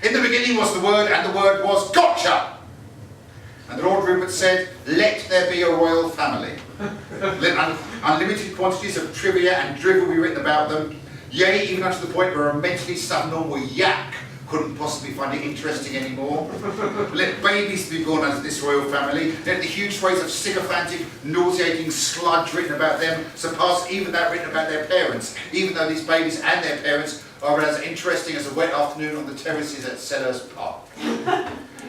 In the beginning was the Word, and the Word was gotcha. And Lord Rupert said, let there be a royal family. Let unlimited quantities of trivia and drivel be written about them. Yea, even up to the point where a mentally subnormal yak couldn't possibly find it interesting anymore. Let babies be born out of this royal family. Let the huge phrase of sycophantic, nauseating sludge written about them surpass even that written about their parents, even though these babies and their parents are as interesting as a wet afternoon on the terraces at Sellers Park.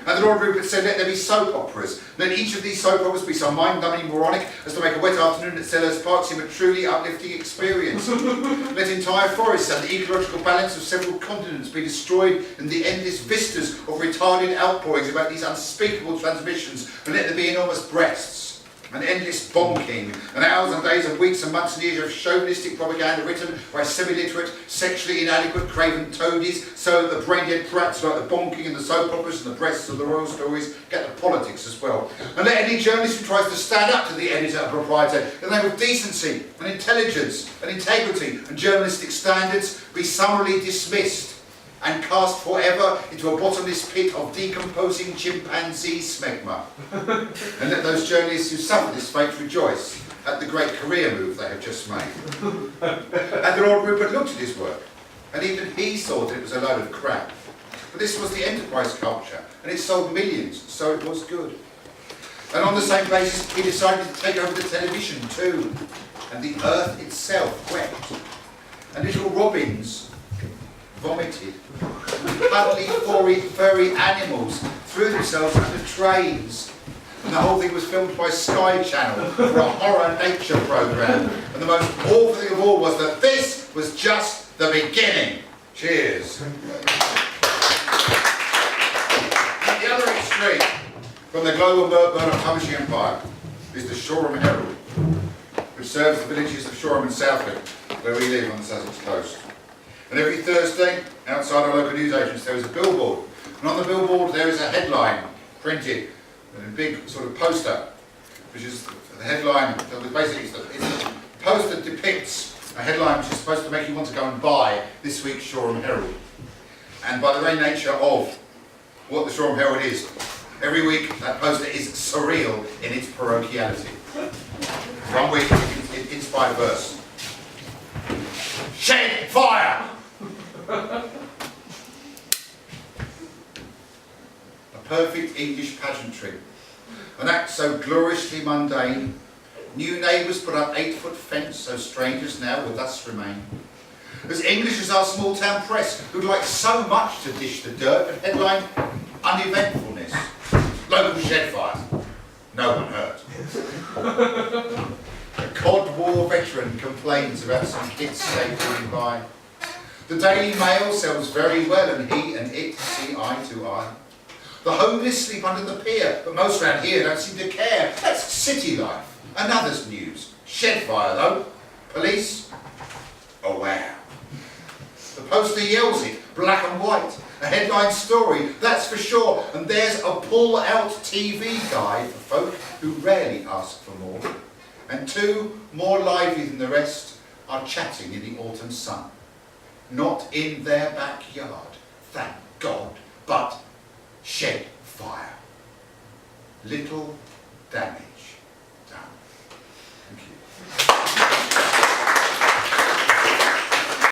And the Lord Rupert said, let there be soap operas. Let each of these soap operas be so mind-numbing moronic as to make a wet afternoon at Sellers Park seem a truly uplifting experience. Let entire forests and the ecological balance of several continents be destroyed in the endless vistas of retarded outpourings about these unspeakable transmissions, and let there be enormous breasts, and endless bonking, and hours and days and weeks and months and years of chauvinistic propaganda written by semi-literate, sexually inadequate, craven toadies, so that the brain-dead brats like the bonking and the soap operas and the breasts of the royal stories get the politics as well. And let any journalist who tries to stand up to the editor and proprietor in the name of decency and intelligence and integrity and journalistic standards be summarily dismissed and cast forever into a bottomless pit of decomposing chimpanzee smegma. And let those journalists who suffer this fate rejoice at the great career move they have just made. And the Lord Rupert looked at his work, and even he thought it was a load of crap. But this was the enterprise culture, and it sold millions, so it was good. And on the same basis, he decided to take over the television too. And the earth itself wept. And little robins vomited. Cuddly, furry animals threw themselves under trains. And the whole thing was filmed by Sky Channel for a horror nature programme. And the most awful thing of all was that this was just the beginning. Cheers. At the other extreme, from the global Burnham publishing empire, is the Shoreham Herald, which serves the villages of Shoreham and Southwick, where we live on the Sussex coast. And every Thursday, outside our local newsagents, there is a billboard. And on the billboard there is a headline printed in a big sort of poster, which is the headline, basically it's the poster depicts a headline which is supposed to make you want to go and buy this week's Shoreham Herald. And by the very nature of what the Shoreham Herald is, every week that poster is surreal in its parochiality. One week it's by verse. Shed fire! A perfect English pageantry, an act so gloriously mundane. New neighbours put up 8-foot fence, so strangers now will thus remain. As English as our small town press, who'd like so much to dish the dirt and headline uneventfulness. Local shed fire, no one hurt. A Cod War veteran complains about some kids safely by. The Daily Mail sells very well and he and it see eye to eye. The homeless sleep under the pier, but most round here don't seem to care. That's city life. Another's news. Shed fire though. Police? Oh wow. The poster yells it, black and white. A headline story, that's for sure. And there's a pull-out TV guide for folk who rarely ask for more. And two, more lively than the rest, are chatting in the autumn sun. Not in their backyard, thank God, but shed fire. Little Danny.